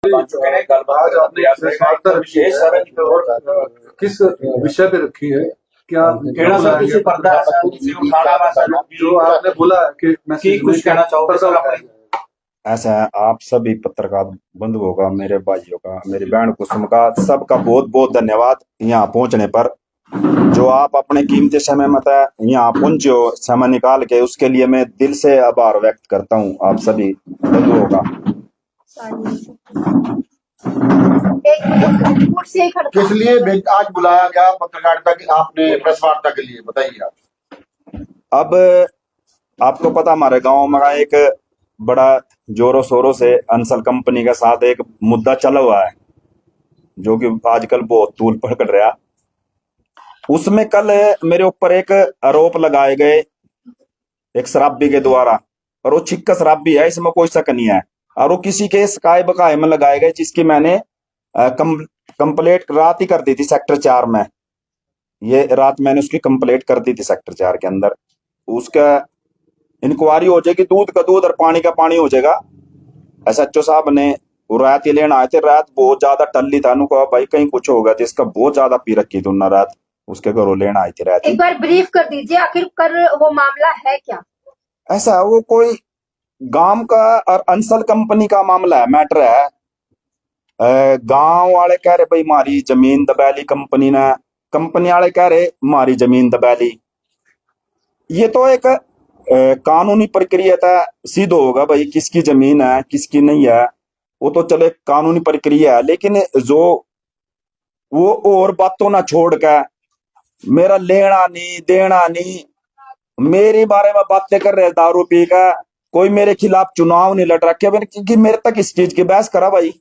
आज आपने प्रेस वार्ता रखी है और किस विषय पे रखी है? क्या जो आपने बोला कि मैसेज में क्या पर्दा लगाया जाए? ऐसा है, आप सभी पत्रकार बंधुओं का, मेरे भाइयों का, मेरी बहन कुसुम का, सबका बहुत बहुत धन्यवाद यहाँ पहुंचने पर। जो आप अपने कीमती समय में यहाँ पहुंचे हो, समय निकाल के, उसके लिए मैं दिल से आभार व्यक्त करता हूँ आप सभी बंधुओं का। किस लिए आज बुलाया गया पत्रकारिता की आपने प्रेस वार्ता के लिए, बताइए आप। अब आपको पता, हमारे गांव में एक बड़ा जोरों शोरों से अंसल कंपनी के साथ एक मुद्दा चला हुआ है, जो कि आजकल बहुत तूल पकड़ रहा। उसमें कल मेरे ऊपर एक आरोप लगाए गए एक शराबी के द्वारा, और वो छिक्का शराबी है, इसमें कोई शक नहीं है। और वो किसी के स्काई बकाए में लगाए गए, जिसकी मैंने कंप्लेंट रात ही कर दी थी सेक्टर 4 में। ये रात मैंने उसकी कंप्लेंट कर दी थी सेक्टर 4 के अंदर। उसका इंक्वायरी हो जाएगी, दूध का दूध और पानी का पानी हो जाएगा। एसएचओ साहब ने रात ही लेना आए थे, रात बहुत ज्यादा टल्ली था, कहा भाई कहीं कुछ होगा, तो इसका बहुत ज्यादा पी रखी थी उन्हें रात, उसके घरों लेना आई थी रात। एक बार ब्रीफ कर दीजिए, आखिर वो मामला है क्या? ऐसा वो कोई गांव का और अंसल कंपनी का मामला है, मैटर है। गांव वाले कह रहे भाई हमारी जमीन दबैली कंपनी ने, कंपनी वाले कह रहे हमारी जमीन दबैली। ये तो एक कानूनी प्रक्रिया था, सिद्ध होगा भाई किसकी जमीन है किसकी नहीं है, वो तो चले कानूनी प्रक्रिया है। लेकिन जो वो और बातों ना छोड़ के मेरा लेना नहीं देना नहीं, मेरे बारे में बातें कर रहे, दारू पी का कोई मेरे खिलाफ चुनाव नहीं लड़ रखे, क्योंकि मेरे तक इस चीज की बहस करा भाई,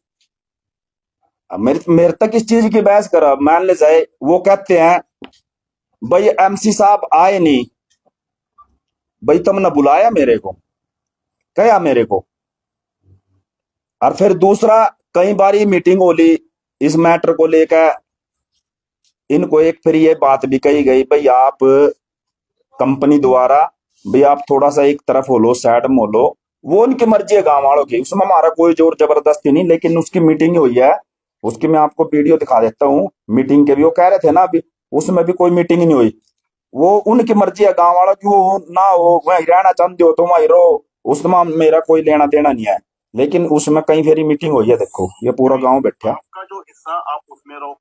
मेरे तक इस चीज की बहस करा। मान ले जाए वो कहते हैं भाई एमसी साहब आए नहीं, भाई तुमने बुलाया मेरे को, क्या मेरे को। और फिर दूसरा, कई बारी मीटिंग हो ली इस मैटर को लेकर, इनको एक फिर ये बात भी कही गई भाई आप कंपनी द्वारा भाई आप थोड़ा सा एक तरफ हो लो, साइड में हो लो, वो उनकी मर्जी है गांव वालों की, उसमें हमारा कोई जोर जबरदस्ती नहीं। लेकिन उसकी मीटिंग हुई है, उसकी मैं आपको वीडियो दिखा देता हूँ मीटिंग के भी। वो कह रहे थे ना अभी, उसमें भी कोई मीटिंग नहीं हुई, वो उनकी मर्जी है गांव वालों की, वो ना हो वहीं रहना चाहते हो तो वहीं रहो, उसमें मेरा कोई लेना देना नहीं है। लेकिन उसमें कई फेरी मीटिंग हुई है, देखो ये पूरा गांव बैठा। आपका जो हिस्सा आप उसमें रहो,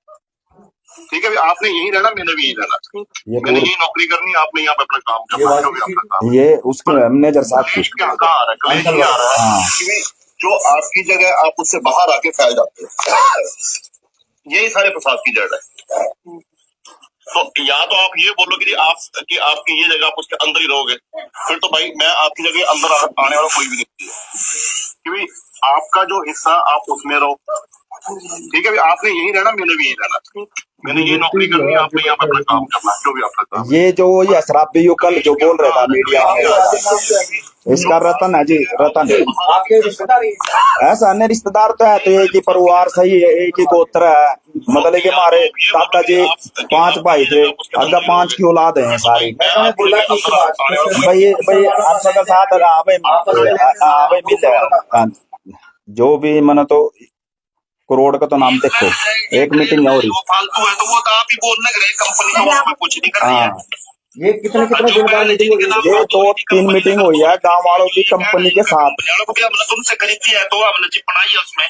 ठीक है, आपने यही रहना, मैंने भी यही रहना, मैंने यही नौकरी करनी, आपने यहाँ पे अपना काम करना। ये उसके मैनेजर साहब कहाँ आ रहा है जो आपकी जगह आप उससे बाहर आके फैल जाते हैं, यही सारे प्रसाद की जड़ है। तो या तो आप ये बोलोगे कि आपकी ये जगह आप उसके अंदर ही रहोगे, फिर तो भाई मैं आपकी जगह अंदर आने वाला कोई भी नहीं है, क्योंकि आपका जो हिस्सा आप उसमें रहो, ठीक है, आपने यही रहना, मैंने भी यही रहना, मैंने ये नौकरी करनी, आपने यहाँ पे अपना काम करना, जो भी आपका काम। ये जो ये शराबी कल जो बोल रहा था मीडिया में, इसका रतन है जी, रतन ऐसा अन्य रिश्तेदार तो है, तो एक ही परिवार सही है, एक ही गोत्र है, मतलब कि हमारे दादा जी 5 भाई थे, अगर 5 की औलाद है सारी। भाई भाई आप सबका साथ मिल जो भी मन तो करोड़ का तो नाम देखो, एक मीटिंग और फालतू है तो वो तो आप ही बोलने गए, कंपनी का कुछ नहीं कर रही है। ये कितने दिन बाद मीटिंग हुई? ये 2-3 मीटिंग हुई है गांव वालों की कंपनी के साथ। तुमसे खरीदी है तो हमने चिपनाई है उसमें,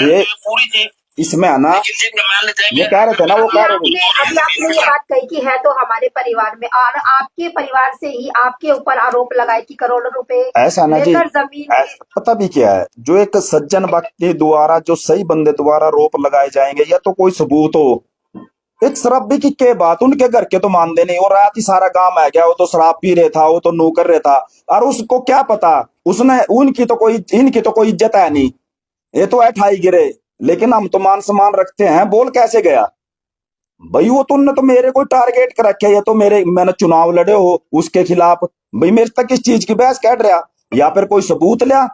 ये पूरी चीज इसमें है ना, ये कह रहे थे ना, वो कह रहे थे अभी आपने ये बात कही कि है तो हमारे परिवार में, और आपके परिवार से ही आपके ऊपर आरोप लगाए कि करोड़ों रुपए ऐसा ना जी, जमीन। पता भी क्या है, जो एक सज्जन व्यक्ति द्वारा, जो सही बंदे द्वारा आरोप लगाए जाएंगे, या तो कोई सबूत हो। एक शराबी की क्या बात, उनके घर के तो मानते नहीं, और रात ही सारा काम है क्या, वो तो शराब पी रहा था, वो तो नौकर रहा था, और उसको क्या पता, उसने इनकी तो कोई इज्जत है नहीं, ये तो है ठाई गिरे। लेकिन हम तो मान सम्मान रखते हैं, बोल कैसे गया भाई, वो तुमने तो मेरे को टारगेट कर रखे, ये तो मैंने चुनाव लड़े हो उसके खिलाफ, भाई मेरे तक इस चीज की बहस कैट रहा, या फिर कोई सबूत लिया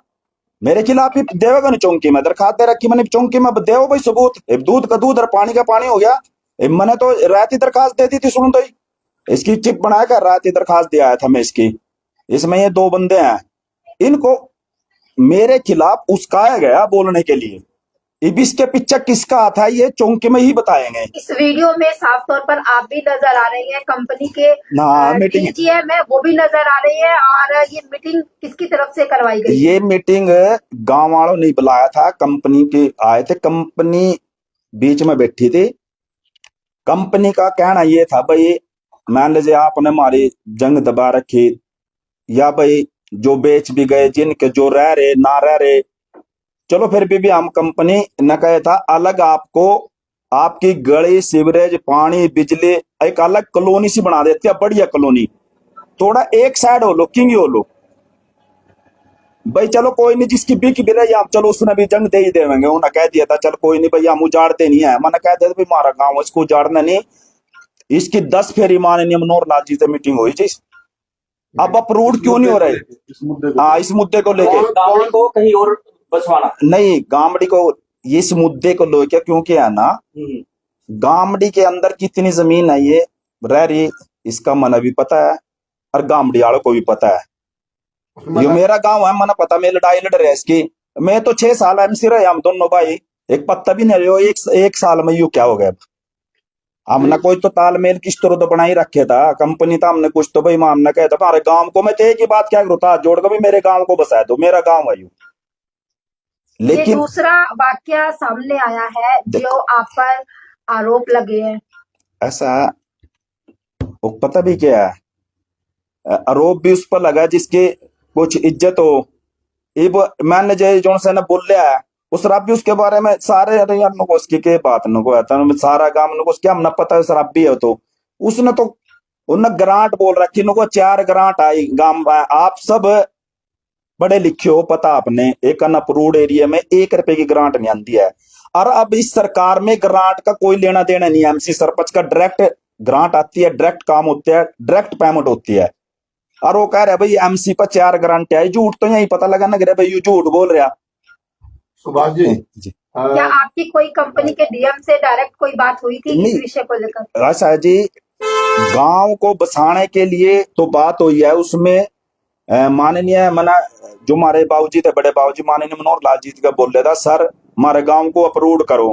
मेरे खिलाफ ही देवेगा नहीं। चौंकी में दरखास्त दे रखी मैंने, चौंकी में देव भाई सबूत, दूध का दूध और पानी का पानी हो गया। मैंने तो रात ही दरखास्त दे दी थी, सुन तो इसकी चिप बनाकर रात ही दरखास्त दिया था मैं इसकी। इसमें ये 2 बंदे हैं, इनको मेरे खिलाफ उस्काया गया बोलने के लिए, अब इसके पीछे किसका हाथ है ये चौंके में ही बताएंगे। इस वीडियो में साफ तौर पर आप भी नजर आ रही हैं, कंपनी के मीटिंग डीजीएम है वो भी नजर आ रही है। और ये मीटिंग किसकी तरफ से करवाई गई? ये मीटिंग गांव वालों ने बुलाया था, कंपनी के आए थे, कंपनी बीच में बैठी थी। कंपनी का कहना ये था भाई मान लीजिए आपने हमारी जंग दबा रखी या भाई जो बेच भी गए जिनके जो रह रहे ना रह रहे, चलो फिर भी हम कंपनी न कहे था अलग आपको आपकी गली सीवरेज पानी बिजली एक अलग कॉलोनी सी बना देती है, बढ़िया कॉलोनी, थोड़ा एक साइड हो लो किंग हो लो भाई। चलो कोई नहीं जिसकी बिक भी रही आप चलो उसने भी जंग दे ही देंगे। उन्हें कह दिया था चल कोई नहीं भाई हम उजाड़ते नहीं है, मैंने कह दिया भाई हमारा गाँव इसको उजाड़ना नहीं। इसकी 10 फेरी माननीय मनोहर लाल जी से मीटिंग हुई थी, अब अप्रूव क्यों नहीं हो रहे? इस मुद्दे को हाँ इस मुद्दे को लेके गाँव को कहीं और बसवाना नहीं, गामड़ी को इस मुद्दे को लेके क्योंकि है ना गामड़ी के अंदर कितनी जमीन है ये रह रही इसका मना भी पता है और गामड़ी वालों को भी पता है। ये मेरा गांव है मना पता, मैं लड़ाई लड़ रहा है इसकी। मैं तो 6 साल एमसी रहे हम दोनों भाई, एक पत्ता भी नहीं रहे एक साल में यू क्या हो गया। हमने कोई तो तालमेल किस तरह तो बना ही रखे था कंपनी था, हमने कुछ तो भाई हमने कहा था हमारे गांव को, मैं तो एक ही बात क्या करूँ था जोड़ कर भी मेरे गांव को बसा दो, मेरा गांव है यू। ये लेकिन दूसरा वाक्य सामने आया है जो आप पर आरोप लगे हैं। ऐसा वो पता भी क्या है, आरोप भी उस पर लगा जिसकी कुछ इज्जत हो। इब मान लीजिए जो से बोल रहा है उस शराब भी उसके बारे में सारे अरे यार नको उसकी के बात नको आता सारा काम नको उसके हम न पता है शराब भी है, तो उसने तो उन ग्रांट बोल रखी नको 4 ग्रांट आई गांव। आप सब बड़े लिखे हो पता आपने, एक अनअप्रूव्ड एरिया में 1 रुपए की ग्रांट नहीं आती है। और अब इस सरकार में ग्रांट का कोई लेना देना नहीं है, एमसी सरपंच का डायरेक्ट ग्रांट आती है, डायरेक्ट काम होता है, डायरेक्ट पेमेंट होती है। और वो कह रहे भाई एमसी पर 4 ग्रांट आई, झूठ तो यही पता लगा ना भाई यू झूठ बोल रहा। सुभाष जी क्या आपकी कोई कंपनी के डीएम से डायरेक्ट कोई बात हुई थी इस विषय को लेकर? ऐसा है जी, गांव को बसाने के लिए तो बात हुई है, उसमें माननीय मना जो हमारे बाबूजी थे बड़े बाबूजी माननीय मनोहर लाल जी का बोल रहा था सर हमारे गांव को अप्रूव करो।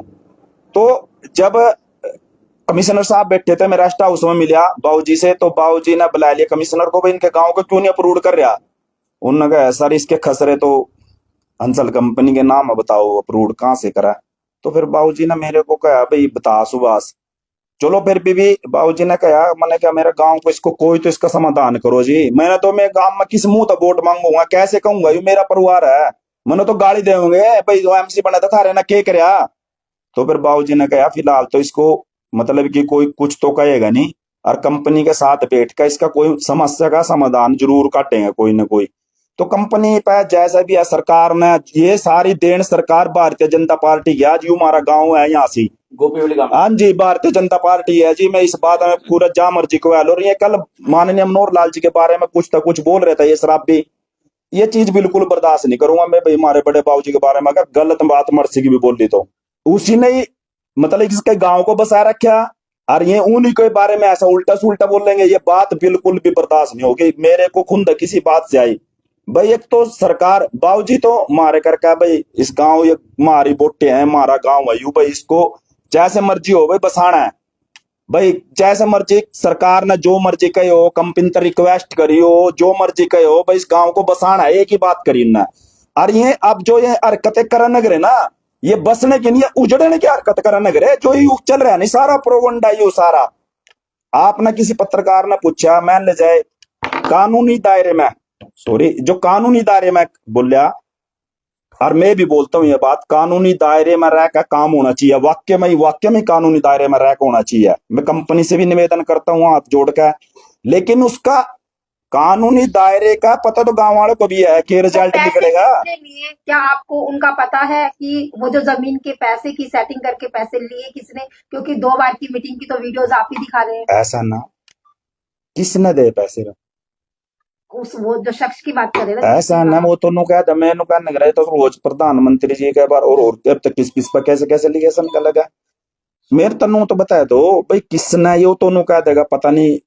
तो जब कमिश्नर साहब बैठे थे मैं रेस्ट हाउस में मिला बाबूजी से, तो बाबूजी ने बुला लिया कमिश्नर को, भाई इनके गांव को क्यों नहीं अप्रूव कर रहा। उन्होंने कहा सर इसके खसरे तो हंसल कंपनी के नाम बताओ अप्रूव कहाँ से करा। तो फिर बाबूजी ने मेरे को कहा भाई बता सुभाष, चलो फिर भी बाबूजी ने कहा मैंने क्या मेरे गांव को इसको कोई तो इसका समाधान करो जी। मैंने तो मैं गांव में किस मुंह तो वोट मांगूंगा, कैसे कहूंगा ये मेरा परिवार है, मैंने तो गाली देंगे भाई जो एमसी बना था थारे ना के करया। तो फिर बाबूजी ने कहा फिलहाल तो इसको मतलब कि कोई कुछ तो कहेगा नहीं और कंपनी के साथ बैठ कर इसका कोई समस्या का समाधान जरूर काटेंगे कोई ना कोई। तो कंपनी पे जैसा भी है सरकार ने ये सारी देन सरकार भारतीय जनता पार्टी की, आज यू हमारा गाँव है यहाँ से हाँ जी भारतीय जनता पार्टी है जी। मैं इस बात में पूरा जा मर्जी को और ये कल माननीय मनोहर लाल जी के बारे में कुछ तो कुछ बोल रहे थे ये शराब भी, ये चीज बिल्कुल बर्दाश्त नहीं करूंगा मैं भाई। हमारे बड़े बाबूजी के बारे में अगर गलत बात मर्सी की भी बोल दी तो उसी ने ही मतलब इसके गांव को बसा रखा और ये उन्हीं के बारे में ऐसा उल्टा सुल्टा बोलेंगे, ये बात बिल्कुल भी बर्दाश्त नहीं होगी। मेरे को खुद किसी बात से आई भाई, एक तो सरकार बाबूजी तो मारे करके भाई इस गांव ये हमारी बोटे हैं हमारा गांव है यू भाई इसको जैसे मर्जी हो भाई बसाना है भाई, जैसे मर्जी सरकार ने जो मर्जी कही हो कंपनी तक रिक्वेस्ट करी हो जो मर्जी कही हो भाई इस गांव को बसाना है, एक ही बात करी ना। और ये अब जो ये हरकतें करने लगे ना ये बसने की नहीं उजड़ने की हरकत करने लगे, जो ये चल रहा है नहीं सारा प्रोगंडा ये सारा। आपने किसी पत्रकार ने पूछा मान ले जाए कानूनी दायरे में जो कानूनी दायरे में बोलिया और मैं भी बोलता हूँ ये बात, कानूनी दायरे में रह कर काम होना चाहिए, वाक्य में कानूनी दायरे में रह कर होना चाहिए। मैं कंपनी से भी निवेदन करता हूँ हाथ जोड़ कर, लेकिन उसका कानूनी दायरे का पता तो गांव वालों को भी है कि रिजल्ट निकलेगा। क्या आपको उनका पता है कि वो जो जमीन के पैसे की सेटिंग करके पैसे लिए किसने? क्योंकि 2 बार की मीटिंग की तो वीडियोस आप ही दिखा रहे हैं। ऐसा ना किसने दे पैसे वो जो शख्स की बात कर रहे हैं ऐसा ना वो तो नु कहता मैं नु कहने रहे तो रोज प्रधानमंत्री जी के बार और अब तक किस पर कैसे लिगेशन का लगा मेरे तनु तो बताया दो भाई किसने ये तो नु कह देगा पता नहीं।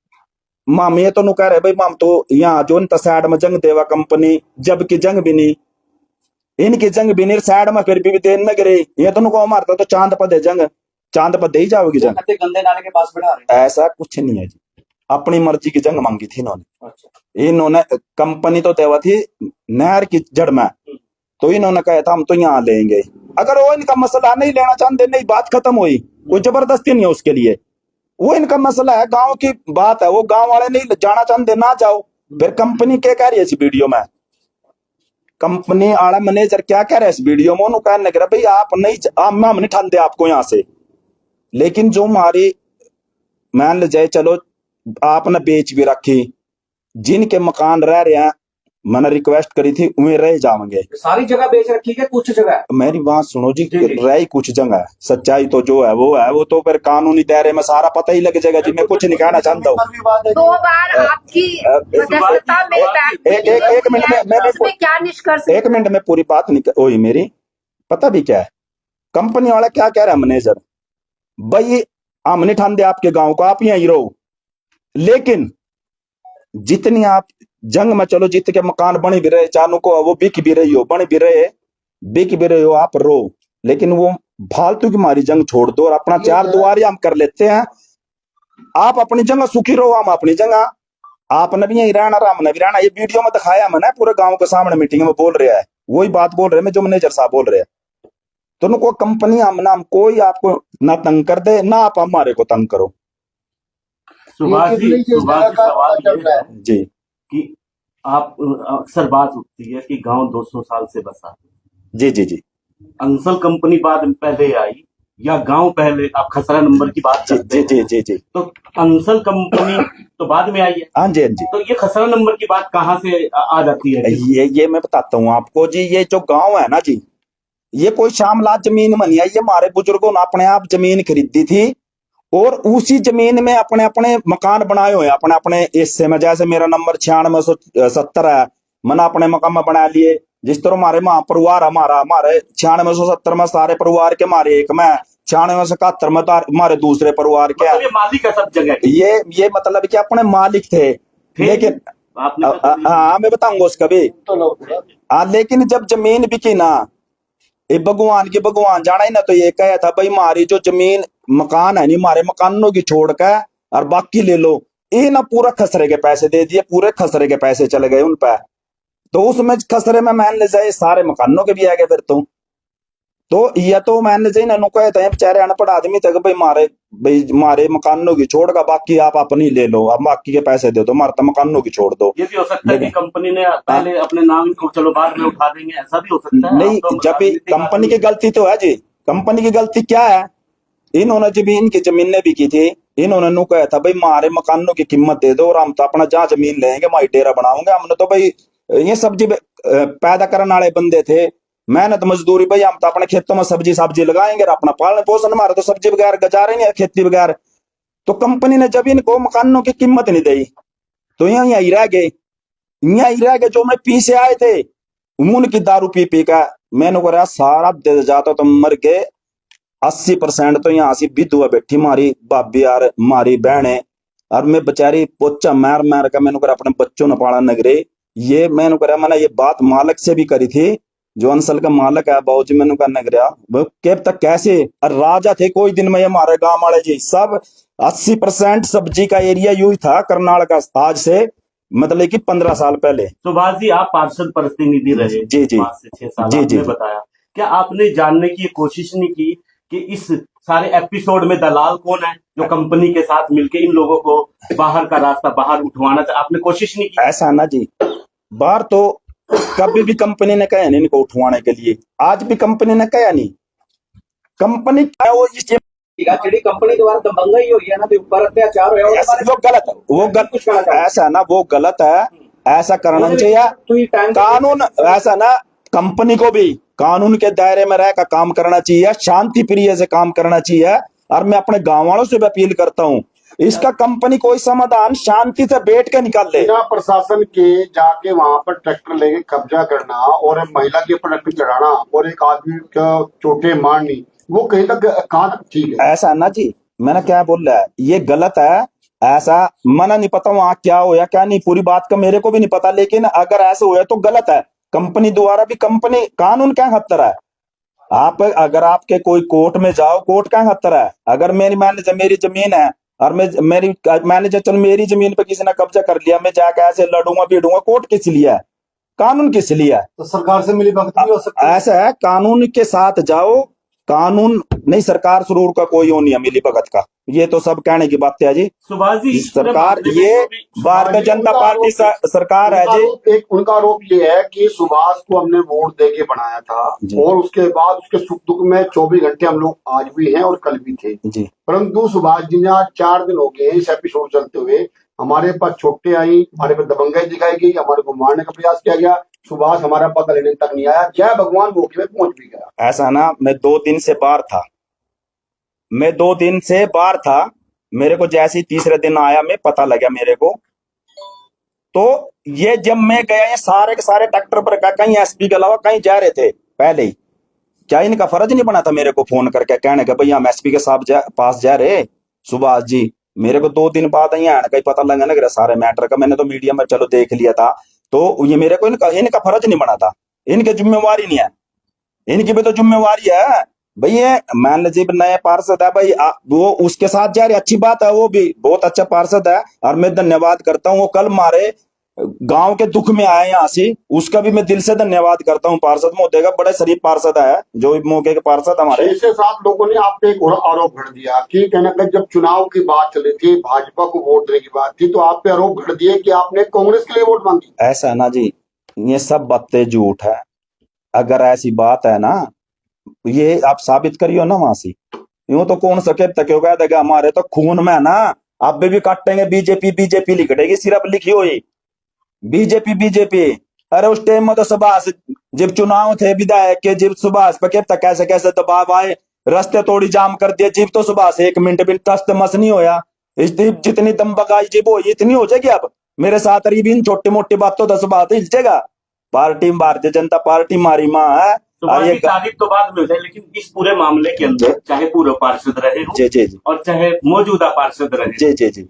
माम ये तो नु कह रहे भाई माम तो यहाँ जो साइड में जंग देवा कंपनी जबकि जंग भी नहीं इनकी जंग बिनीर साइड में फिर भी देन में गिरे, ये दोनों को मारता तो चांद पर दे जंग, चांद पर दे ही जाओगी जंग। कहते गंदे नाले के पास बैठा रहे हैं। ऐसा कुछ नहीं है जी, अपनी मर्जी की जंग मांगी थी इन्होंने। अच्छा। इन्होंने कंपनी तो देवा थी नहर की जड़ में, तो इन्होंने कहा था हम तो यहाँ लेंगे। अगर वो इनका मसला नहीं लेना चाहते, नहीं बात खत्म हुई, कोई जबरदस्ती नहीं है उसके लिए, वो इनका मसला है, गांव की बात है, वो गांव वाले नहीं जाना चाहते ना जाओ। फिर कंपनी क्या कह रही है इस वीडियो में, कंपनी आला मैनेजर क्या कह रहा है इस वीडियो में, उन्होंने कहने लग रहा भाई आप नहीं, हम नहीं ठानते आपको यहाँ से, लेकिन जो हमारी मान ले जाए, चलो आपने बेच भी रखी, जिनके मकान रह रहे हैं, मैंने रिक्वेस्ट करी थी उन्हें रह जाएंगे। सारी जगह बेच रखी है, कुछ जगह? मेरी बात सुनो जी, जी, जी। रह ही कुछ जगह है, सच्चाई तो जो है, वो तो फिर कानूनी दायरे में सारा पता ही लग जाएगा जी। मैं कुछ नहीं कहना चाहता हूँ। 2 बार आपकी मध्यस्थता में एक मिनट में मैंने उसमें क्या निष्कर्ष? एक मिनट में पूरी बात नहीं हुई मेरी, पता भी क्या है कंपनी वाला क्या कह रहा है मैनेजर, भाई हम नहीं ठान दे आपके गांव को, आप यहीं रहो, लेकिन जितनी आप जंग में चलो, जित के मकान बन भी रहे, चानू को वो बिक भी रही हो, बन भी रहे हो, आप रो, लेकिन वो फालतू की हमारी जंग छोड़ दो और अपना चार दुआरी हम कर लेते हैं। आप अपनी जगह सुखी रहो, हम अपनी जगह, आपने भी यही रहना, हमने भी रहना। ये वीडियो में दिखाया मैंने, पूरे गांव के सामने मीटिंग में बोल रहा है, वही बात बोल रहे हैं जो मैनेजर साहब बोल रहे हैं। तो उनको कंपनी हम नाम कोई आपको ना तंग कर दे, ना आप हमारे को तंग करो। सुभाष जी सवाल ये है जी कि आप अक्सर बात उठती है कि गांव 200 साल से बसा है। जी जी जी अंसल कंपनी बाद में पहले आई या गांव पहले? आप खसरा नंबर की बात जी करते जी हैं, जी जी जी तो अंसल कंपनी तो बाद में आई है, हाँ जी हाँ जी। तो ये खसरा नंबर की बात कहाँ से आ जाती है? ये मैं बताता हूँ आपको जी, ये जो गांव है ना जी, ये कोई शामलात जमीन में नहीं है, ये हमारे बुजुर्गों ने अपने आप जमीन खरीदी थी और उसी जमीन में अपने अपने मकान बनाए हुए, अपने अपने हिस्से में। जैसे मेरा नंबर 9670 है, मैंने अपने मकान में बना लिए। जिस तरह हमारे परिवार हमारे 9670 में सारे परिवार के, हमारे एक में 9671 में हमारे दूसरे परिवार के। मतलब ये मालिक है सब जगह के। ये मतलब कि अपने मालिक थे, लेकिन आपने हाँ मैं बताऊंगा उसका भी। लेकिन जब जमीन बिकी ना, ये भगवान जाना ही ना, तो ये कहा था भाई हमारी जो जमीन मकान है नहीं, हमारे मकानों की छोड़ कर और बाकी ले लो। ये ना पूरा खसरे के पैसे दे दिए, पूरे खसरे के पैसे चले गए उन पे। तो उसमें खसरे में मान ले जाए सारे मकानों के भी आ गए फिर तो ये तो मान ले जाए ना, कहते हैं बेचारे अनपढ़ आदमी थे, भाई मारे मकानों की छोड़ का बाकी आप अपनी ले लो, अब बाकी के पैसे दे दो, हमारे मकानों की छोड़ दो। ये भी हो सकता है कि कंपनी ने पहले अपने नाम को चलो बाद में उठा देंगे, ऐसा भी हो सकता है। नहीं, जब भी कंपनी की गलती तो है जी। कंपनी की गलती क्या है, इन्होंने जब इनकी जमीनें भी की थी, इन्होंने कहा था भाई हमारे मकानों की कीमत दे दो और हम तो अपना जहाँ जमीन लेंगे वही डेरा बनाओगे। हमने तो भाई ये सब्जी पैदा करने वाले बंदे थे, मेहनत मजदूरी, भाई हम तो अपने खेतों में सब्जी लगाएंगे और अपना पालन पोषण, हमारे तो सब्जी बगैर गुजारे नहीं है, खेती बगैर। तो कंपनी ने जब इनको मकानों की कीमत नहीं दी तो यही रह गए। जो मैं पी से आए थे उनकी दारू पी का मैंने कहा सारा दे जाता तो मर गए। 80% तो यहाँ से विधवा बैठी, मारी भाभी यार, मारी बहने, और मैं बेचारी पोचा मार कर मैंने कहा अपने बच्चों ने पाला नगरे। ये मैंने कहा मैंने ये बात मालक से भी करी थी, जो अंसल का मालक है बाबूजी, मैंने कहने गया वो केब तक कैसे राजा थे कोई दिन में, ये हमारे गांव वाले जी सब 80% सब्जी का एरिया यू ही था करनाल का, आज से मतलब कि 15 साल पहले। सुभाष जी आप पार्षद प्रतिनिधि रहे जी जी 5 से 6 साल, जी जी आपने बताया, क्या आपने जानने की कोशिश नहीं की कि इस सारे एपिसोड में दलाल कौन है जो कंपनी के साथ मिलके इन लोगों को बाहर का रास्ता बाहर उठवाना था? आपने कोशिश नहीं की? ऐसा ना जी, बाहर तो कभी भी कंपनी ने कहा नहीं इनको उठवाने के लिए, आज भी कंपनी ने कहा नहीं। कंपनी वो कंपनी द्वारा दबंगई हुई है ना, ऊपर अत्याचार हुआ, वो गलत ऐसा ना, वो गलत है, ऐसा करना नहीं चाहिए। कानून ऐसा ना, कंपनी को भी कानून के दायरे में रहकर काम करना चाहिए, शांति प्रिय से काम करना चाहिए। और मैं अपने गांव वालों से भी अपील करता हूँ, इसका कंपनी कोई समाधान शांति से बैठ के निकाल ले। बिना प्रशासन के जाके वहां पर ट्रैक्टर लेके कब्जा करना और महिला के ऊपर ट्रैक्टर चढ़ाना और एक आदमी को चोटें मारनी, वो कहीं तक कहाँ तक ठीक है? ऐसा ना जी, मैंने क्या बोल रहा है, ये गलत है। ऐसा मना नहीं पता वहां क्या हो या क्या नहीं, पूरी बात का मेरे को भी नहीं पता, लेकिन अगर ऐसा हुआ तो गलत है। कंपनी द्वारा भी कंपनी कानून क्या खतर है। आप अगर आपके कोई कोर्ट में जाओ, कोर्ट क्या खतर है। अगर मेरी जमीन है और मैंने चल मेरी जमीन पे किसी ने कब्जा कर लिया, मैं जाके ऐसे लड़ूंगा पीड़ूंगा, कोर्ट किस लिए है, कानून किस लिए है। तो सरकार से मिली भगत भी हो सकती है। ऐसा है, कानून के साथ जाओ, कानून नहीं, सरकार सुरूर का कोई वो नहीं है मिली भगत का, ये तो सब कहने की बात है जी। सुभाष जी, इस पूरे सरकार मामले में ये जो भी- भारतीय जनता पार्टी सरकार है जी। एक उनका आरोप ये है कि सुभाष को हमने वोट देके बनाया था जी। और उसके बाद उसके सुख दुख में 24 घंटे हम लोग आज भी हैं और कल भी थे जी परंतु सुभाष जी ने आज 4 दिन हो गए इस एपिसोड चलते हुए हमारे पास छोटे आई, हमारे पास दबंगाई दिखाई गई, हमारे को मारने का प्रयास किया गया। सुभाष हमारा पता लेने तक नहीं आया, जय भगवान मौके में पहुंच भी गया। ऐसा ना, मैं 2 दिन से बाहर था, मेरे को जैसे ही तीसरे दिन आया, मैं पता लगा मेरे को, तो ये जब मैं गया, ये सारे के सारे ट्रैक्टर पर कहीं एसपी के अलावा कहीं जा रहे थे पहले ही। क्या इनका फर्ज नहीं बना था मेरे को फोन करके कहने का भाई हम एसपी के पास जा रहे सुभाष जी। मेरे को 2 दिन बाद यहाँ आने का ही पता लगा ना सारे मैटर का। मैंने तो मीडिया में चलो देख लिया था, तो ये मेरे को इनका फर्ज नहीं बना था, इनकी जिम्मेवारी नहीं है, इनकी भी तो जिम्मेवारी है भाई। ये मान लीजिए नए पार्षद है भाई, वो उसके साथ जा रहे, अच्छी बात है, वो भी बहुत अच्छा पार्षद है और मैं धन्यवाद करता हूँ। वो कल मारे गांव के दुख में आए यहाँ से, उसका भी मैं दिल से धन्यवाद करता हूँ। पार्षद महोदय का बड़े शरीफ पार्षद है जो मौके के पार्षद हमारे। 6 से 7 लोगों ने आप पे एक और आरोप घड़ दिया कि कहना कि जब चुनाव की बात चली थी, भाजपा को वोट देने की बात थी, तो आप पे आरोप घड़ दिए कि आपने कांग्रेस के लिए वोट मांगी। ऐसा है ना जी, ये सब बातें झूठ है। अगर ऐसी बात है ना, ये आप साबित करियो ना वहां से। यूं तो कौन सके तक कह देगा, हमारे तो खून में है ना, आप भी काटेंगे। बीजेपी लिखेगी, सिर्फ लिखी हुई बीजेपी। अरे उस टाइम में तो सुभाष जब चुनाव थे विधायक के, जब सुभाष पे तक कैसे कैसे दबाव आए, रास्ते तोड़ी जाम कर दिए, जीप तो सुभाष 1 मिनट भी टस्ट मस नहीं होया। इस जितनी दम बगाई जीप हो इतनी हो जाएगी। अब मेरे साथ रही भी छोटी मोटी बातों तो सुभाष हिल जाएगा। पार्टी भारतीय जनता पार्टी मारी माँ है। सुभाष और जी, ये तारीफ तो बाद में हो जाए, लेकिन इस पूरे मामले के अंदर चाहे पूर्व पार्षद रहे हो जी जी जी और चाहे मौजूदा पार्षद रहे, जी जी जी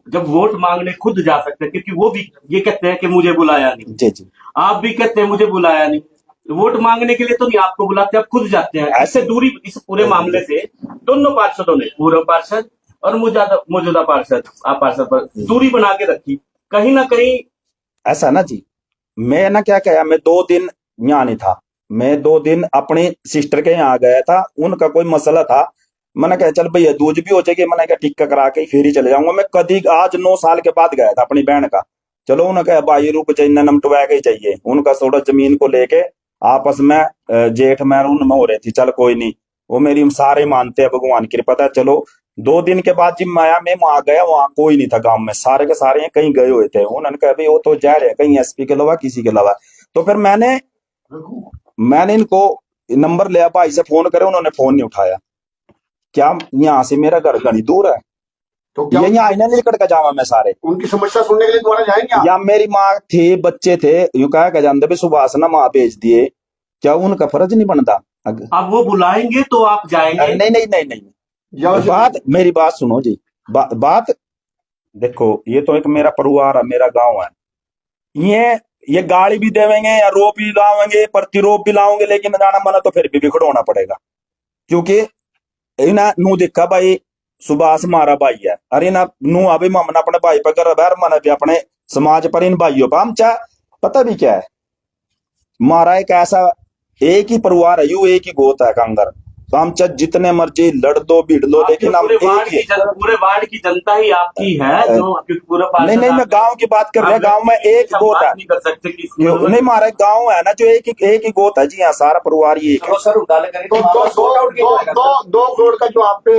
जब वोट मांगने खुद जा सकते हैं, क्योंकि वो भी ये कहते हैं कि मुझे बुलाया नहीं, जी जी आप भी कहते हैं मुझे बुलाया नहीं, वोट मांगने के लिए तो नहीं आपको बुलाते, आप खुद जाते हैं। ऐसे दूरी इस पूरे मामले से दोनों पार्षदों ने, पूर्व पार्षद और मौजूदा पार्षद, आप पार्षद पर दूरी बना के रखी कहीं ना कहीं। ऐसा ना जी, मैं ना क्या कहा, मैं 2 दिन यहाँ नहीं था, मैं 2 दिन अपनी सिस्टर के यहाँ गया था, उनका कोई मसला था। मैंने कहा चल भैया दूज भी हो जाएगी, मैंने कहा टिक्का करा के फिर ही चले जाऊंगा। मैं कभी आज 9 साल के बाद गया था अपनी बहन का। चलो उन्होंने कहा भाई रुक जाइए, नमटवा के ही चाहिए, उनका थोड़ा जमीन को लेके आपस में जेठ में उनमें हो रही थी। चल कोई नहीं, वो मेरी सारे मानते हैं, भगवान की कृपा है। चलो 2 दिन के बाद जब मैं वहां गया, वहां कोई नहीं था गांव में, सारे के सारे कहीं गए हुए थे। उन्होंने कहा भाई वो तो जा रहे हैं कहीं एसपी के अलावा किसी के अलावा। तो फिर मैंने इनको नंबर लिया, भाई से फोन करे, उन्होंने फोन नहीं उठाया। क्या यहाँ से मेरा घर घनी दूर है, तो क्या ये यहाँ आईना नहीं लेकर के जावा मैं सारे। उनकी समस्या सुनने के लिए दोबारा जाएंगे आप? या मेरी माँ थी, बच्चे थे, यूं कह जानते भी सुभाष ना माँ भेज दिए, क्या उनका फर्ज नहीं बनता? अब वो बुलाएंगे तो आप जाएंगे? नहीं, मेरी बात सुनो जी। बात देखो, ये तो एक मेरा परिवार है, मेरा गांव है। ये गाड़ी भी देवेंगे या रोप भी लाओगे, प्रतिरोप भी लाओगे, लेकिन जाना मना तो फिर भी बिखड़ोना पड़ेगा। क्योंकि इना नू देखा भाई सुभाष मारा भाई है, अरे ना नू अभी ममना अपने भाई पर कर बैर, मन भी अपने समाज पर, इन भाइयों पर। हम चाह पता भी क्या है, मारा एक ऐसा एक ही परिवार है, यू एक ही गोत है कांगर। तो हम चाहे जितने मर्जी लड़ दो भिड़ लो, लेकिन हम पूरे वार्ड की जनता ही आपकी है जो, पूरा नहीं, मैं गांव की बात कर रहा हूँ। गांव में एक गोत है, नहीं कर सकते कि नहीं मारा गांव है ना जो एक ही गोत है जी। हाँ, सारा परिवार ही एक है। सर उड़ाले करें तो 2 करोड़ का जो आप पे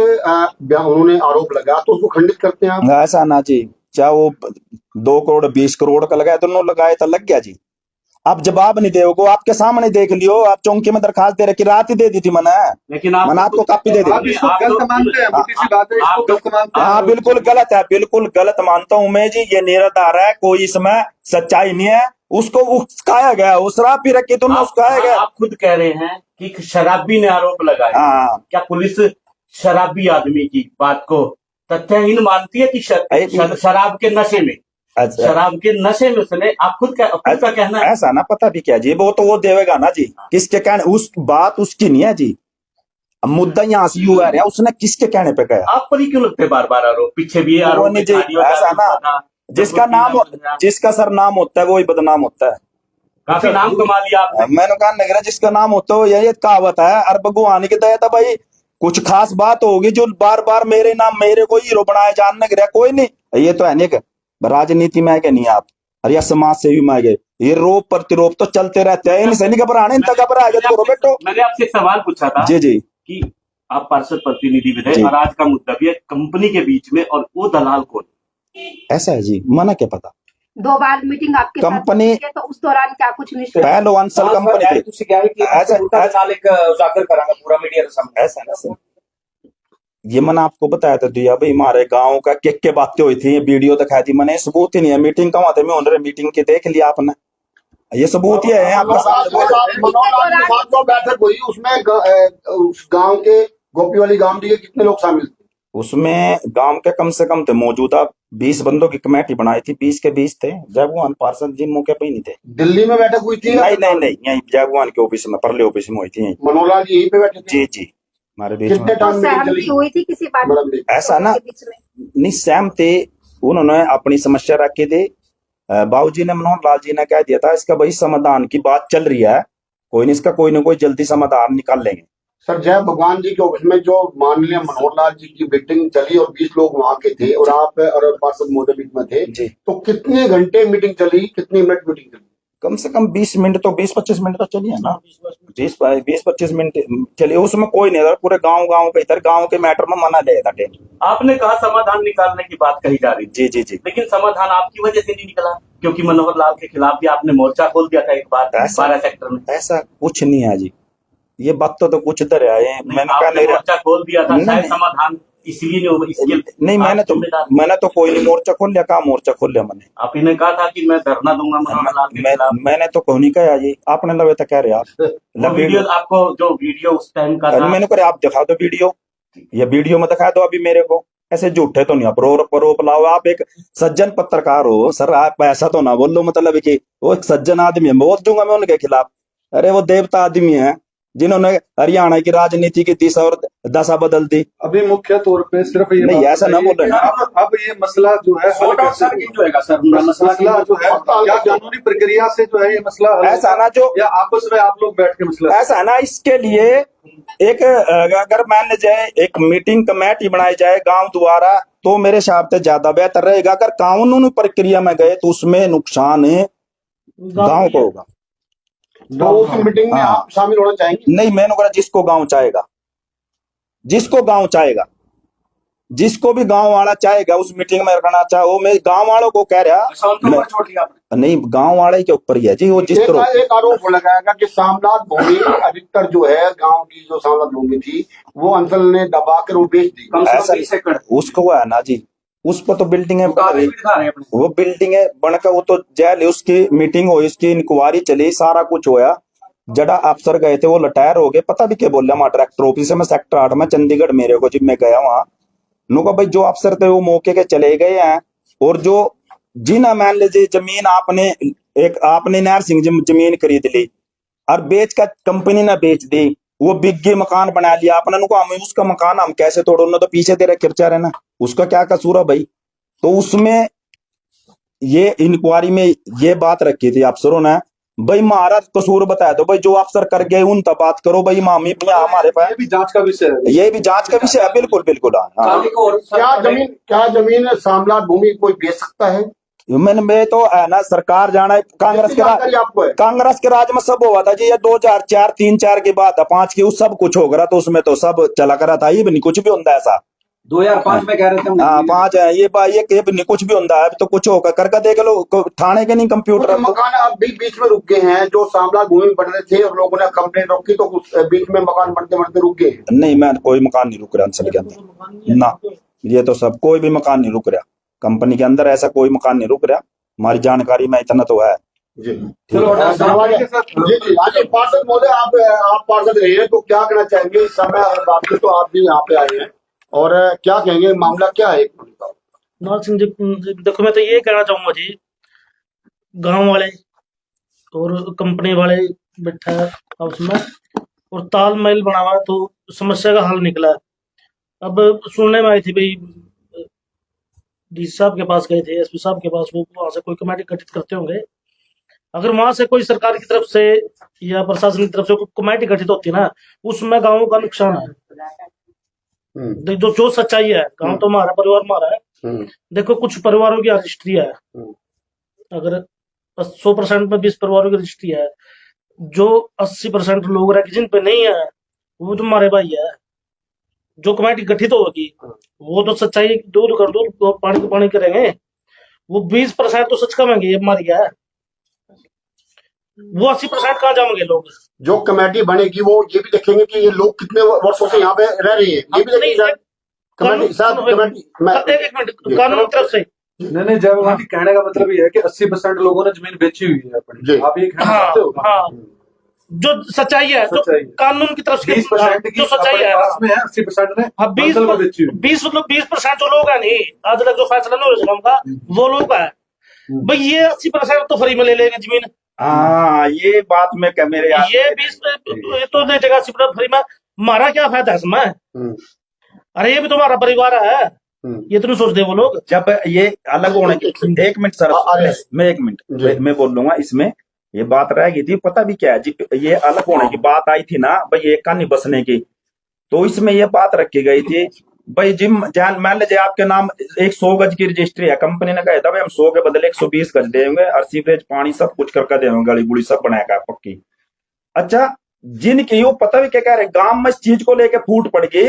उन्होंने आरोप लगा, तो उसको खंडित करते हैं आप? ऐसा ना जी, चाहे वो 2 करोड़ 20 करोड़ का लगाया, दोनों लगाए तो लग गया जी। आप जवाब नहीं दोगे, आपके सामने देख लियो। आप चौंकी में दरखास्त दे रखी, रात ही दे दी थी मैंने, लेकिन मैंने आपको कॉपी दे दी। आप इसको गलत मानते हैं, मोटी सी बात है, इसको गलत मानते हैं। हाँ बिल्कुल गलत है, बिल्कुल गलत मानता हूं मैं जी। ये निराधार है, कोई इसमें सच्चाई नहीं है। उसको उकसाया गया, वो शराब पी रखी तो उकसाया गया। आप खुद कह रहे हैं कि शराबी ने आरोप लगाया। हाँ, क्या पुलिस शराबी आदमी की बात को तथ्यहीन मानती है कि शराब के नशे में अच्छा। शराब के नशे में उसने, आप खुद का कहना है। ऐसा ना पता भी क्या जी, वो तो वो देवेगा ना जी, किसके कहने, उस बात उसकी नहीं है जी, अब मुद्दा यहाँ से यू आ रहा, उसने किसके कहने पे कहा। आप पर ही क्यों लगते बार बार आरोप, पीछे भी वो आरोप नहीं जी, ऐसा ना, जिसका सर नाम होता है वो ही बदनाम होता है। काफी नाम कमा लिया आपने। मैंने कहा नगरा जिसका नाम होता है यही कहावत है, और भगवान की दया था भाई, कुछ खास बात होगी जो बार बार मेरे नाम, मेरे को हीरो बनाए जानने गया कोई नहीं। ये तो है नहीं, राजनीति में गए नहीं आप, और या समाज सेवी में गए, ये रोप प्रतिरोप तो चलते रहते हैं, इनसे नहीं घबराने, इनका घबरा तो बेटो। मैंने आपसे एक सवाल पूछा था जी जी, कि आप पार्षद प्रतिनिधि भी जी। थे, और आज का मुद्दा भी है कंपनी के बीच में, और वो दलाल कौन। ऐसा है जी, मना क्या पता। 2 बार मीटिंग आपके साथ कंपनी- हुई है, तो उस दौरान क्या कुछ निष्कर्ष? पहलो अंसल कंपनी थी। ਤੁਸੀਂ ਕਿਹਾ ਕਿ ऐसा- उनका नाल एक उजागर करांगा पूरा मीडिया के सामने। ऐसा ना सर, ये मैंने आपको बताया था दिया भाई, हमारे गांव का के बातें हुई थी, ये वीडियो दिखाई थी मैंने, सबूत ही नहीं है। मीटिंग कहाँ थे, मैं उन्होंने मीटिंग के देख लिया आपने, ये सबूत ही है आपके साथ। मनोहर लाल के साथ जो बैठक हुई उसमें उस गांव के गोपीवाली गांव के कितने लोग शामिल थे? उसमें गांव के कम से कम थे, मौजूदा 20 बंदों की कमेटी बनाई थी, 20 के 20 थे। जयगुआन पार्षद जी मौके पे ही नहीं थे। दिल्ली में बैठक हुई थी? नहीं, यही जयगुआन के ऑफिस में, परले ऑफिस में हुई थी यहीं। मनोहर लाल जी यहीं पे बैठे थे? जी जी, हमारे बीच में। कितने तो टाइम मीटिंग सहमति चली? हुई थी किसी बात मैडम जी, ऐसा ना, के बीच में? नहीं सहमति, उन्होंने अपनी समस्या रखी थी। बाबूजी ने, मनोहर लाल जी ने कह दिया था इसका भाई समाधान की बात चल रही है, कोई नहीं, इसका कोई ना कोई जल्दी समाधान निकाल लेंगे। सर जय भगवान जी के ऑफिस में जो माननीय मनोहर लाल जी की मीटिंग चली और 20 लोग वहां के थे और आप और पार्षद महोदय बीच में थे, जी, तो कितने घंटे मीटिंग चली, कितने मिनट मीटिंग चली? कम से कम 20 मिनट तो, 20-25 मिनट तो चलिए ना, 20-25 मिनट चलिए। उसमें कोई नहीं था, पूरे गांव के इधर गांव के मैटर में मना ले था। आपने कहा समाधान निकालने की बात कही जा रही थी, जी जी जी, लेकिन समाधान आपकी वजह से नहीं निकला, क्योंकि मनोहर लाल के खिलाफ भी आपने मोर्चा खोल दिया था एक बार ऐसा- 12 सेक्टर में। ऐसा कुछ नहीं है जी, ये बात तो कुछ इधर है, मैंने कहा आपने नहीं मोर्चा खोल दिया था, नहीं, शायद नहीं। समाधान इसलिए नहीं होगा, इसके नहीं, आप मैंने जिम्मेदार। तो कोई नहीं मोर्चा खोल लिया, कहा मोर्चा खोल लिया मैंने। आप इन्हें कहा था कि मैं धरना दूंगा मनोहर लाल के खिलाफ। मैंने तो कोई नहीं कहा जी, आपने लगे तो कह रहे आप। वो वीडियो आपको, जो वीडियो उस टाइम का था, मैंने कहा आप दिखा दो वीडियो, ये वीडियो में दिखा दो अभी मेरे को, ऐसे झूठे तो नहीं आप रोप लाओ। आप एक सज्जन पत्रकार हो सर, आप ऐसा तो ना बोलो मतलब कि वो एक सज्जन आदमी है, बोल दूंगा मैं उनके खिलाफ। अरे वो देवता आदमी है जिन्होंने हरियाणा की राजनीति की दिशा और दशा बदल दी। अभी मुख्य तौर पे सिर्फ ये नहीं, बात ऐसा ना बताइए बोल रहे कि ना। अब ये मसला जो है हल कैसे होगा? जो है सर मसला जो है क्या कानूनी प्रक्रिया से जो है ये मसला हल ऐसा होगा? ना जो या आपस में आप लोग बैठ के मसला? ऐसा ना, इसके लिए एक अगर मान जाए एक मीटिंग कमेटी बनाई जाए गांव द्वारा, तो मेरे हिसाब से ज्यादा बेहतर रहेगा। अगर कानूनी प्रक्रिया में गए तो उसमें नुकसान गांव को होगा। तो उस मीटिंग में हाँ। आप शामिल होना चाहेंगे? नहीं, मैंने कहा जिसको गांव चाहेगा, जिसको भी गांव वाला चाहेगा उस मीटिंग में रखना चाहे, वो मैं गांव वालों को कह रहा, छोड़ दिया आपने। नहीं गांव वाले के ऊपर ही है जी। वो जिस तरह एक आरोप लगाएगा कि सामनाथ भूमि अधिकतर जो है गांव की जो सामनाथ भूमि थी वो अंचल ने दबा कर वो बेच दी। कम से ऐसा- कम 20 एकड़ उसको है ना जी, उस पर तो बिल्डिंग कागज भी दिखा रहे हैं अपने। वो बिल्डिंग है बनकर, वो तो जेल है, उसकी मीटिंग हुई, उसकी इंक्वायरी चली, सारा कुछ होया। जड़ा अफसर गए थे वो लटायर हो गए, पता भी क्या बोल रहा, हमारा डायरेक्टर ऑफिस में सेक्टर 8 में चंडीगढ़ मेरे को, जब मैं गया वहां नुका भाई जो अफसर थे वो मौके के चले गए हैं, और जो जिन मान लीजिए जमीन आपने नहर सिंह जमीन खरीद ली और बेच कर कंपनी ने बेच दी, वो बिग्गी मकान बना लिया आपने, नुका हम उसका मकान हम कैसे तोड़ो, उन्होंने तो पीछे तेरे खर्चा रहना, उसका क्या कसूर है भाई। तो उसमें ये इंक्वायरी में ये बात रखी थी अफसरों ने, भाई महाराज कसूर बताया दो भाई, जो अफसर कर गए उन तक बात करो भाई, मामी हमारे पास ये भी जांच का विषय है। ये भी जांच का विषय है, बिल्कुल बिल्कुल। हाँ, क्या जमीन सामनाथ भूमि कोई बेच सकता है? मैं तो है ना, सरकार जाना कांग्रेस के जानकारी आपको है? कांग्रेस के राज में सब हुआ था जी, ये 2004 3-4 की बात है, 5 की उस सब कुछ हो गया, तो उसमें तो सब चला करा था, ये भी नहीं कुछ भी होता ऐसा। 2005 में कह रहे थे हम। हाँ 5 है ये भाई, ये नहीं कुछ भी होता है, अभी तो कुछ होगा करके देख लो, थाने के नहीं कंप्यूटर कुछ मकान अब भी बीच में रुक गए हैं जो सामनाथ भूमि में बन रहे थे और लोगों ने कंप्लेंट रखी तो कुछ बीच में मकान बनते बनते रुक गए हैं। नहीं, मैं कोई मकान नहीं रुक रहा अंचल के अंदर ना, ये तो सब कोई भी मकान नहीं रुक रहा कंपनी के अंदर, ऐसा कोई मकान नहीं रुक रहा, हमारी जानकारी में इतना तो है जी। चलो धन्यवाद जी जी। आज पार्षद महोदय आप पार्षद रहे हैं तो क्या कहना चाहेंगे इस समय, अगर बात करें तो आप भी यहाँ पे आए हैं और क्या कहेंगे, मामला क्या है? नाथ सिंह जी, देखो मैं तो ये कहना चाहूंगा जी, गांव वाले और कंपनी वाले बैठा है आपस में और तालमेल बना हुआ है, तो समस्या का हल निकला है। अब सुनने में आई थी भाई, डी साहब के पास गए थे, एसपी साहब के पास, वो वहां से कोई कमेटी गठित करते होंगे। अगर वहां से कोई सरकार की तरफ से या प्रशासन की तरफ से कोई कमेटी गठित होती है ना, उसमें गाँव का नुकसान है। जो सच्चाई है, गांव तो हमारा, परिवार हमारा है। देखो कुछ परिवारों की रजिस्ट्री है, अगर 100% में 20 परिवारों की रजिस्ट्री है, जो 80% लोग रह जिन पे नहीं है, वो तो हमारे भाई है। जो कमेटी गठित होगी वो तो सच्चाई दूध कर दूध और पानी को पानी करेंगे। वो 20% तो सच कमेंगे, ये हमारी है। वो 80% कहाँ जाएंगे लोग? जो कमेटी बनेगी वो ये भी देखेंगे कि ये लोग कितने वर्षों से यहाँ पे रह रहे हैं, ये भी देखेंगे कमेटी साहब। एक मिनट, कानून की तरफ से नहीं, जय भगवान जी, कहने का मतलब ये है कि 80% लोगों ने जमीन बेची हुई है अपनी। आप ये कहना चाहते हो? हाँ, जो सच्चाई है, जो कानून की तरफ से 20% की जो सच्चाई है, 80% ने 20% जो लोग हैं नहीं, आज तक जो फैसला नहीं हो रहा का, वो लोग है भाई। ये 80% तो फ्री में ले लेंगे जमीन। हाँ, ये बात में क्या मेरे ये 20 तो नहीं देगा 80% फ्री में, हमारा क्या फायदा है इसमें? अरे ये भी तो हमारा परिवार है, ये तो नहीं सोचते वो लोग। जब ये अलग होने की, एक मिनट सर, मैं एक मिनट मैं बोल लूंगा। इसमें ये बात रह गई थी, पता भी क्या है जी, ये अलग होने की बात आई थी ना भाई, एक का नहीं बसने की, तो इसमें ये बात रखी गई थी भाई, जिम जान मान लीजिए आपके नाम 100 गज की रजिस्ट्री है, कंपनी ने कहा था भाई हम 100 के बदले 120 गज देंगे और सीवरेज पानी सब कुछ करके देंगे, गली गुड़ी सब बनाएगा पक्की। अच्छा, जिनकी वो पता भी क्या कह रहे, गांव में इस चीज को लेके फूट पड़ गई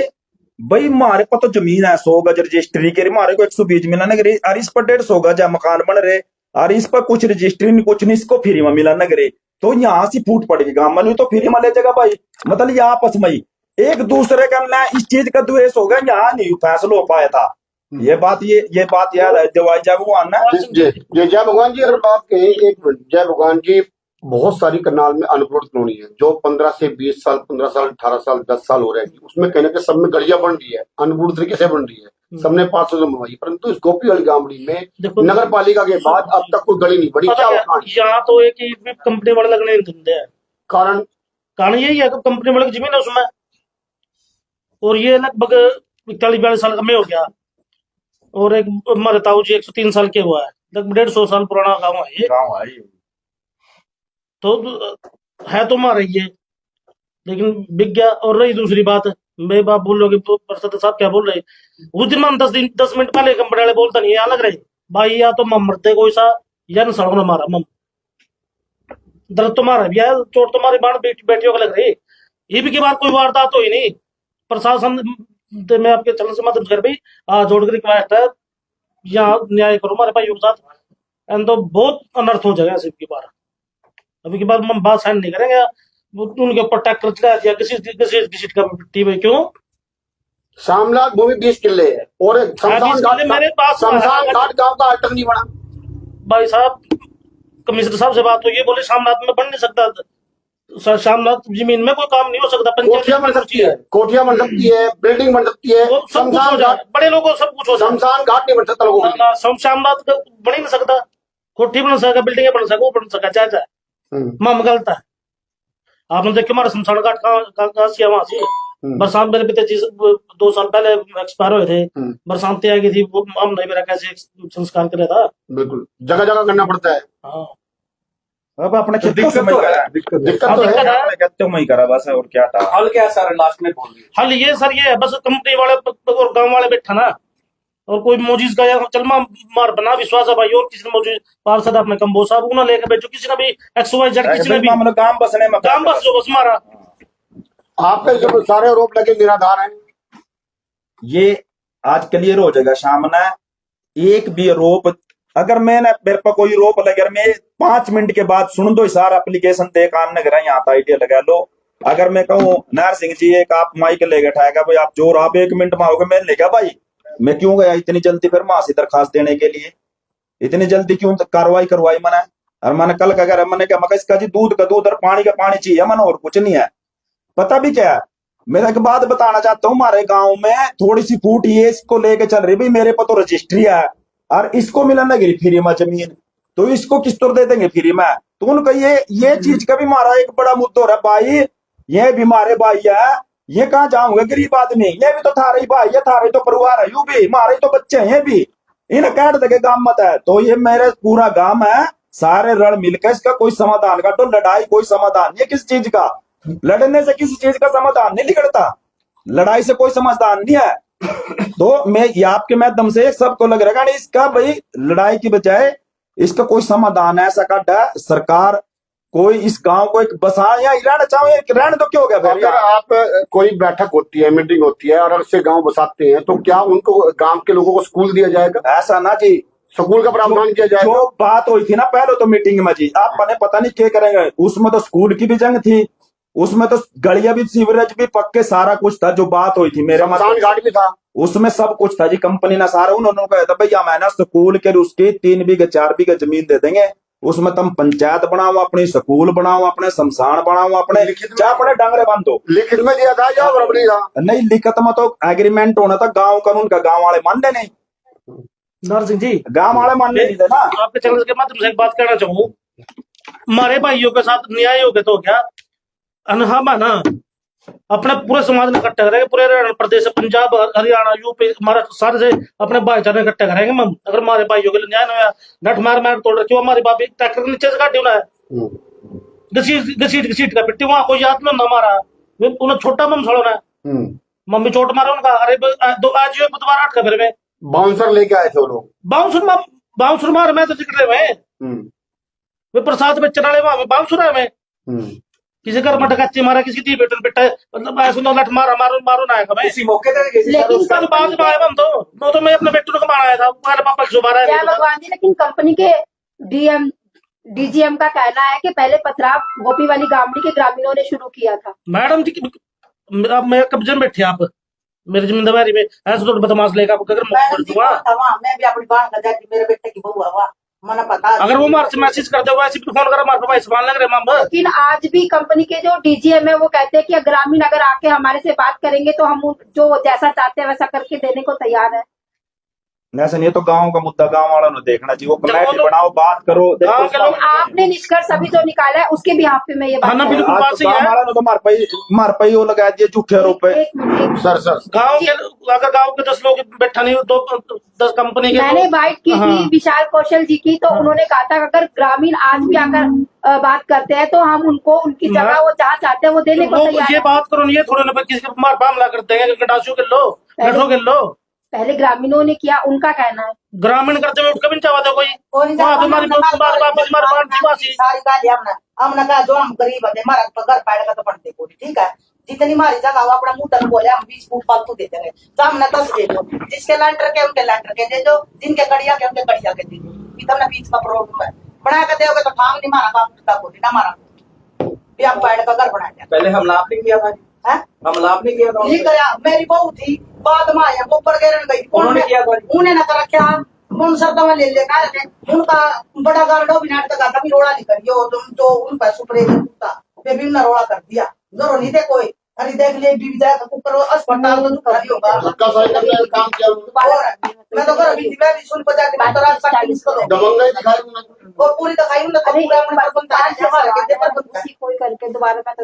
भाई, हमारे पास तो जमीन है 100 गज रजिस्ट्री के, हमारे को 120 मिला नगरी, और इस पर 150 गज है मकान बन रहे, और इस पर कुछ रजिस्ट्री नहीं, कुछ नहीं, इसको फ्री में मिला नगरी, तो यहाँ से फूट पड़ेगी। गांव में तो फ्री में ले जाएगा भाई, मतलब ये आपस में एक दूसरे का ना इस चीज का द्वेष हो गया, यहाँ नहीं फैसला हो पाया था। ये बात याद है जय भगवान ना। जय भगवान जी, अगर बात कहें एक मिनट, जय भगवान जी, बहुत सारी करनाल में अनपूर्ण कॉलोनी है जो 15 से 20 साल, 15 साल, 18 साल, 10 साल हो रहे हैं, उसमें कहने के सब में गलियां बन रही है, अनपूर्ण तरीके से बन रही है, सबने 500 बनवाई, परंतु इस गोपी वाली गांवड़ी में नगर पालिका के बाद अब तक कोई गली नहीं बनी। क्या यहाँ तो एक ही कंपनी वाले लगने धंधे हैं, कारण यही है कि कंपनी वाले की जमीन है उसमें, और ये लगभग 41-42 साल का मैं हो गया, और एक हमारे ताऊ जी 103 साल के हुआ है, लगभग 150 साल पुराना गाँव है ये। तो है तो हमारा ये, लेकिन बिक गया। और रही दूसरी बात, मेरे बाप बोल रहे हो कि साहब क्या बोल रहे, उस दिन हम 10 मिनट पहले कंपनी वाले बोलता नहीं, यहाँ लग रहे भाई, या तो मम मरते कोई सा, या न सड़क मारा मम, दर्द तो मारा भी है, चोट तो मारी बाण बेटियों को लग रही, ये भी के बाद कोई वारदात हो ही नहीं। प्रशासन मैं आपके चैनल से मदद कर भाई जोड़ कर रिक्वेस्ट है, यहाँ न्याय करो हमारे भाइयों के साथ, एंड तो बहुत अनर्थ हो जाएगा ऐसे की बार। अभी के बाद हम बात साइन नहीं करेंगे, उनके ऊपर ट्रैक्टर चला दिया किसी का मिट्टी में, क्यों? शामलाट भूमि 20 किले है और मेरे पास शमशान घाट गांव का अटक नहीं बना। भाई साहब, कमिश्नर साहब से बात हुई है, बोले शामलाट में बन नहीं सकता, शामलाट जमीन में कोई काम नहीं हो सकता। कोठिया बन सकती है, कोठिया बन सकती है, बिल्डिंग बन सकती है, शमशान घाट, बड़े लोगों सब कुछ हो, शमशान घाट नहीं बन सकता लोगों को, शामलाट बन ही नहीं सकता, कोठी बन सकता, बिल्डिंग बन सकता, वो बन सकता, चाचा माम गलत है। आपने देखिए हमारा शमशान घाट कहाँ से वहां से, बरसात मेरे पिताजी 2 साल पहले एक्सपायर हुए थे, बरसाती आ गई थी, वो हम नहीं मेरा कैसे संस्कार कर रहा था, बिल्कुल जगह जगह करना पड़ता है। हाँ, अब अपने दिक्कत तो है करा बस, और क्या था हल? क्या सर लास्ट में बोल दिया हल ये सर ये है, बस कंपनी वाले और गांव वाले बैठा ना, और कोई मोजीज का चल मार बना विश्वास है भाई, और किसी ने मौजूद पार्षद अपने कंबो साहब उन्हें लेकर बैठो, किसी ने भी XYZ किसी ने भी काम बसने में काम बस जो बस मारा। आप पे जो सारे आरोप लगे निराधार हैं, ये आज क्लियर हो जाएगा सामने। एक भी आरोप अगर मैंने मेरे पर कोई आरोप लगे, मैं 5 मिनट के बाद सुन दो सारा एप्लीकेशन दे कान नगर यहाँ था आइडिया लगा लो। अगर मैं कहूँ नार सिंह जी एक आप माइक लेके उठाएगा भाई, आप जोर आप 1 मिनट में आओगे, मैं लेगा भाई, मैं क्यों गया इतनी जल्दी फिर वहां से दरखास्त देने के लिए, इतनी जल्दी क्यों कार्रवाई करवाई मैंने? और मैंने कल क्या मैंने क्या इसका जी दूध का दूध और पानी का पानी चाहिए मैंने, और कुछ नहीं है। पता भी क्या है, मेरा एक बात बताना चाहता हूँ, हमारे गांव में थोड़ी सी फूट ये इसको लेके चल रही, भाई मेरे पर तो रजिस्ट्री है और इसको मिलने लगी फ्री में जमीन, तो इसको किस तरह दे देंगे फ्री में? तो उनका ये चीज का भी हमारा एक बड़ा मुद्दा हो रहा है भाई, ये भी हमारे भाई है, ये कहाँ जाऊंगे गरीब आदमी, ये भी तो थारे ही भाई है, थारे तो परिवार है, यू भी हमारे तो बच्चे हैं, ये भी इन्हें काट देंगे गांव मत है। तो ये मेरे पूरा गांव है, सारे रल मिलकर इसका कोई समाधान का, तो लड़ाई कोई समाधान नहीं है किसी चीज का, लड़ने से किसी चीज का समाधान नहीं निकलता, लड़ाई से कोई समाधान नहीं है। तो मैं ये आपके माध्यम से सबको लग रहा है इसका भाई लड़ाई की बजाय इसका कोई समाधान ऐसा काटा सरकार, कोई इस गांव को एक बसा या रहना चाहे, रहने तो क्या हो गया फिर? अगर आप कोई बैठक होती है, मीटिंग होती है और अगर से गांव बसाते हैं तो क्या उनको गांव के लोगों को स्कूल दिया जाएगा? ऐसा ना जी, स्कूल का प्रावधान किया जाएगा। जो बात हुई थी ना पहले तो मीटिंग में जी, आप मैंने पता नहीं क्या करेंगे, उसमें तो स्कूल की भी जंग थी, उसमें तो गलियां भी सीवरेज भी पक्के सारा कुछ था, जो बात हुई थी मेरे शमशान घाट भी था, उसमें सब कुछ था जी। कंपनी ने सारा उन्होंने कहा था भैया मैंने स्कूल के उसकी 3 बीघे 4 बीघे जमीन दे देंगे, उसमें तुम पंचायत बनाओ, अपनी स्कूल बनाओ, अपने शमशान बनाओ, अपने चाहे अपने डांगरे बांधो। लिखित में दिया था या बराबरी था? नहीं, लिखित में तो एग्रीमेंट होना था, गांव कानून का गांव वाले मानने नहीं, नार सिंह जी, गांव वाले मानने नहीं थे ना। आपके चैनल के माध्यम से एक बात कहना चाहूँ, हमारे भाइयों के साथ न्याय हो गया तो क्या अनहम है ना, अपने पूरे समाज ने इकट्ठा करेंगे, पूरे हरियाणा प्रदेश, पंजाब, हरियाणा, यूपी, हमारे सारे से अपने भाईचारे इकट्ठा करेंगे हम। अगर हमारे भाइयों के लिए न्याय नहीं हुआ, नट मार मार तोड़ रखी, हमारी बापी ट्रैक्टर के नीचे से काटी उन्हें, घसीट का पिट्टी, वहां कोई याद में ना मारा, उन्हें छोटा मम सड़ो ना, मम्मी चोट मारा उनका, अरे आज ये बुधवार 8 का फिर में बाउंसर लेके आए थे वो लोग, बाउंसर मार, मैं तो जिक्र में वे प्रसाद में चढ़ाने वहां में बाउंसर है में, किसी घर में डकैती मारा, किसी दी बेटन पिटा, मतलब ऐसे तो लठ मारा, मारो ना आएगा मैं इसी मौके पे लेकिन बाद में आया हम तो मैं अपने बेटू को मारा था, मेरे पापा को मारा जय है। भगवान जी, लेकिन कंपनी के डीजीएम का कहना है कि पहले पथराव गोपी वाली गामड़ी के ग्रामीणों ने शुरू किया था। मैडम जी अब मेरे कब्जे में बैठे आप मेरी जिम्मेदारी में, ऐसे तो बदमाश लेगा अगर मैं भी अपनी बात कर जाती, मेरे बेटे की बहू हुआ मना पता, अगर वो हमारे से मैसेज करते हुए ऐसे फोन करा हमारे पापा सवाल लग रहे मामा। लेकिन आज भी कंपनी के जो डीजीएम है वो कहते हैं कि ग्रामीण अगर आके हमारे से बात करेंगे तो हम जो जैसा चाहते हैं वैसा करके देने को तैयार है। ऐसा नहीं, तो गांव का मुद्दा गांव वालों ने देखना चाहिए, वो कमेटी बनाओ, बात करो, देखो आपने निष्कर्ष अभी जो निकाला है उसके बिहाफ पे मैं ये बात बिल्कुल आज बात तो सही गांव है। वालों ने तो मार पाई वो लगा दिए झूठे आरोप पे। एक मिनट, सर गांव के अगर गांव के 10 लोग बैठा नहीं, 10 कंपनी के, मैंने बाइट की थी विशाल कौशल जी की, तो उन्होंने कहा था अगर ग्रामीण आज भी आकर बात करते हैं तो हम उनको उनकी जगह वो जहाँ चाहते हैं वो देने को तैयार ये है। बात करो, ये थोड़े ना किसी के मामला करते हैं, गटासियों के लो, गठों के लो, पहले ग्रामीणों ने किया, उनका कहना है। ग्रामीण करते हुए उठकर भी नहीं चाहते कोई, सारी गाली हमने कहा जो हम गरीब है हमारा घर पाएगा तो पड़ते को ठीक है, जितनी हमारी जगह अपना मुंह तक बोले हम 20 फूट फालतू देते रहे, तो हमने 10 दे दो, जिसके लैंटर के उनके लैंटर के दे दो, जिनके कड़िया के उनके कड़िया के दे दो, इतना बीच का प्रॉब्लम है, बना के दोगे तो ठाम नहीं मारा काम बोली ना मारा भी हम पैड का घर बनाया। पहले हम लाभ नहीं किया था, हम लाभ नहीं किया था, ये गया मेरी बहू थी बाद में आया वो बरगेरन गई, उन्होंने किया था, उन्हें न कर रखा उन शब्द में ले लेना उनका बड़ा गार्डो भी नाटक का कभी रोड़ा नहीं करियो तुम तो उन पर सुपरे कुत्ता पे भी रोड़ा कर दिया, जरूर नहीं थे कोई, अरे देख ले बीवी जाए तो ऊपर अस्पताल तो दुखा ही होगा, धक्का सही करने का काम किया मैं तो घर अभी मैं भी सुन बजा के तो रात 40 करो दबंगई दिखाई और पूरी दिखाई उन्होंने अरे पूरा अपने पर बनता है हमारे के पर कोई करके दोबारा मैं